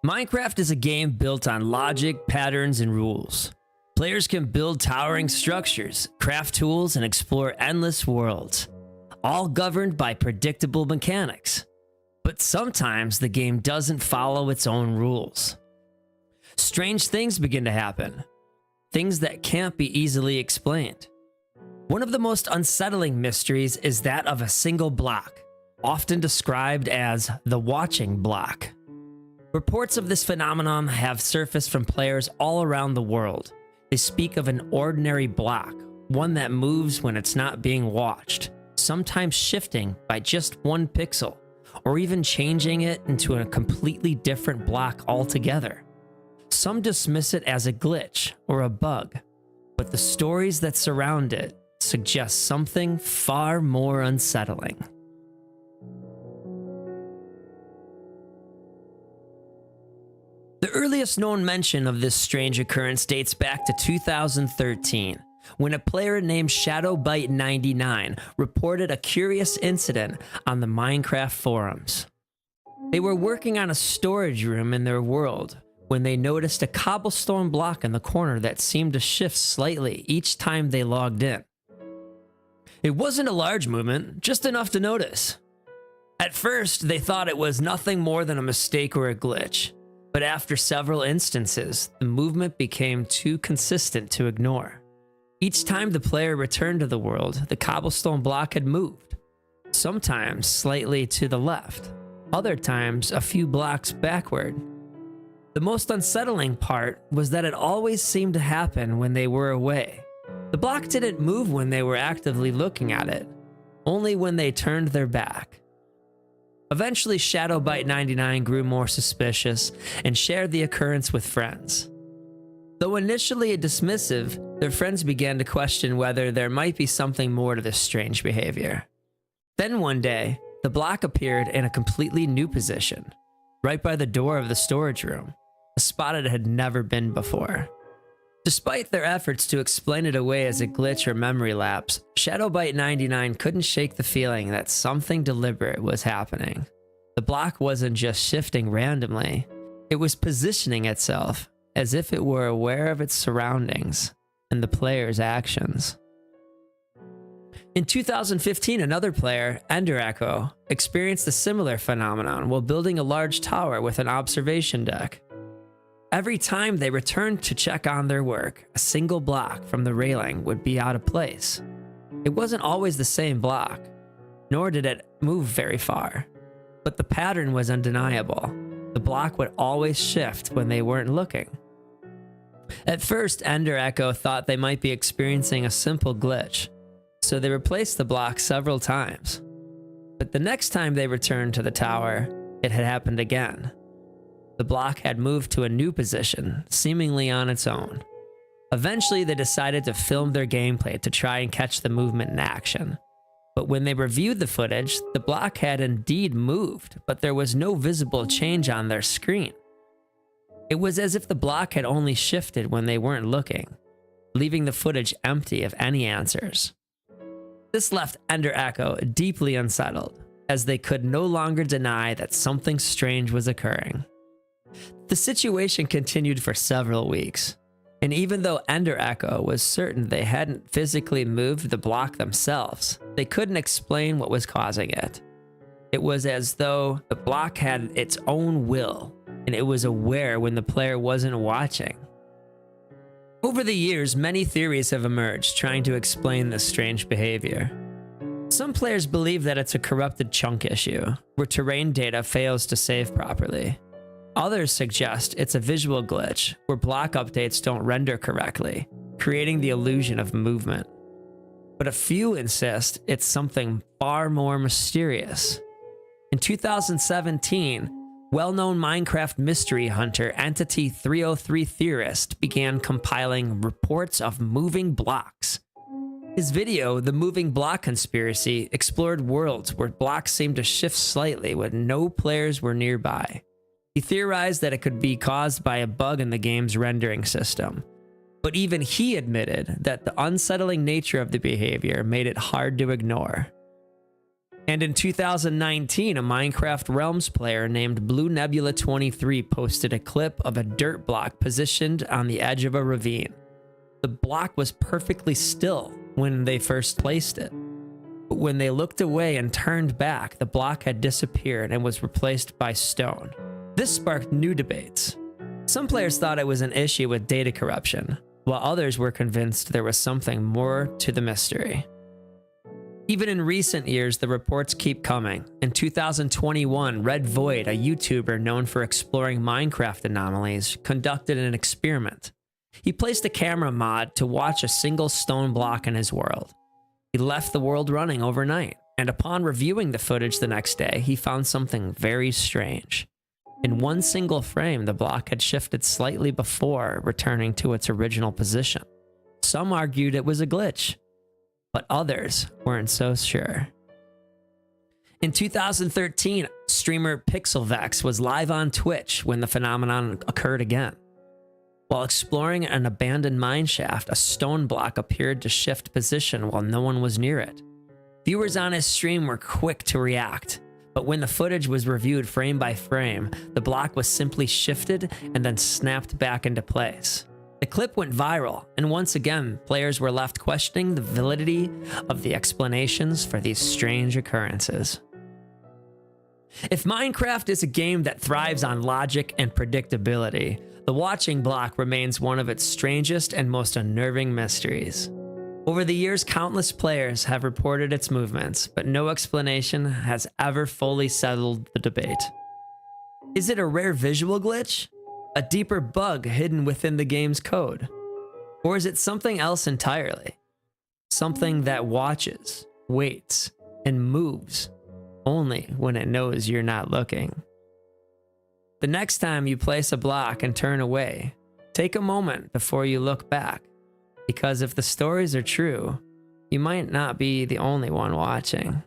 Minecraft is a game built on logic, patterns, and rules. Players can build towering structures, craft tools, and explore endless worlds, all governed by predictable mechanics. But sometimes the game doesn't follow its own rules. Strange things begin to happen, things that can't be easily explained. One of the most unsettling mysteries is that of a single block, often described as the watching block. Reports of this phenomenon have surfaced from players all around the world. They speak of an ordinary block, one that moves when it's not being watched, sometimes shifting by just 1 pixel, or even changing it into a completely different block altogether. Some dismiss it as a glitch or a bug, but the stories that surround it suggest something far more unsettling. The earliest known mention of this strange occurrence dates back to 2013, when a player named ShadowBite99 reported a curious incident on the Minecraft forums. They were working on a storage room in their world when they noticed a cobblestone block in the corner that seemed to shift slightly each time they logged in. It wasn't a large movement, just enough to notice. At first, they thought it was nothing more than a mistake or a glitch. But after several instances, the movement became too consistent to ignore. Each time the player returned to the world, the cobblestone block had moved. Sometimes slightly to the left, other times a few blocks backward. The most unsettling part was that it always seemed to happen when they were away. The block didn't move when they were actively looking at it, only when they turned their back. Eventually, ShadowBite99 grew more suspicious and shared the occurrence with friends. Though initially dismissive, their friends began to question whether there might be something more to this strange behavior. Then one day, the block appeared in a completely new position, right by the door of the storage room, a spot it had never been before. Despite their efforts to explain it away as a glitch or memory lapse, ShadowBite99 couldn't shake the feeling that something deliberate was happening. The block wasn't just shifting randomly, it was positioning itself as if it were aware of its surroundings and the player's actions. In 2015, another player, enderecho, experienced a similar phenomenon while building a large tower with an observation deck. Every time they returned to check on their work, a single block from the railing would be out of place. It wasn't always the same block, nor did it move very far, but the pattern was undeniable. The block would always shift when they weren't looking. At first, enderecho thought they might be experiencing a simple glitch, so they replaced the block several times. But the next time they returned to the tower, it had happened again. The block had moved to a new position, seemingly on its own. Eventually, they decided to film their gameplay to try and catch the movement in action. But when they reviewed the footage, the block had indeed moved, but there was no visible change on their screen. It was as if the block had only shifted when they weren't looking, leaving the footage empty of any answers. This left enderecho deeply unsettled, as they could no longer deny that something strange was occurring. The situation continued for several weeks, and even though enderecho was certain they hadn't physically moved the block themselves, they couldn't explain what was causing it. It was as though the block had its own will, and it was aware when the player wasn't watching. Over the years, many theories have emerged trying to explain this strange behavior. Some players believe that it's a corrupted chunk issue, where terrain data fails to save properly. Others suggest it's a visual glitch, where block updates don't render correctly, creating the illusion of movement. But a few insist it's something far more mysterious. In 2017, well-known Minecraft mystery hunter Entity 303 Theorist began compiling reports of moving blocks. His video, The Moving Block Conspiracy, explored worlds where blocks seemed to shift slightly when no players were nearby. He theorized that it could be caused by a bug in the game's rendering system, but even he admitted that the unsettling nature of the behavior made it hard to ignore. And in 2019, a Minecraft Realms player named BlueNebula23 posted a clip of a dirt block positioned on the edge of a ravine. The block was perfectly still when they first placed it. But when they looked away and turned back, the block had disappeared and was replaced by stone. This sparked new debates. Some players thought it was an issue with data corruption, while others were convinced there was something more to the mystery. Even in recent years, the reports keep coming. In 2021, Red Void, a YouTuber known for exploring Minecraft anomalies, conducted an experiment. He placed a camera mod to watch a single stone block in his world. He left the world running overnight, and upon reviewing the footage the next day, he found something very strange. In one single frame, the block had shifted slightly before returning to its original position. Some argued it was a glitch, but others weren't so sure. In 2013, streamer Pixelvex was live on Twitch when the phenomenon occurred again. While exploring an abandoned mineshaft, a stone block appeared to shift position while no one was near it. Viewers on his stream were quick to react, but when the footage was reviewed frame by frame, the block was simply shifted and then snapped back into place. The clip went viral, and once again, players were left questioning the validity of the explanations for these strange occurrences. If Minecraft is a game that thrives on logic and predictability, the watching block remains one of its strangest and most unnerving mysteries. Over the years, countless players have reported its movements, but no explanation has ever fully settled the debate. Is it a rare visual glitch? A deeper bug hidden within the game's code? Or is it something else entirely? Something that watches, waits, and moves only when it knows you're not looking. The next time you place a block and turn away, take a moment before you look back, because if the stories are true, you might not be the only one watching.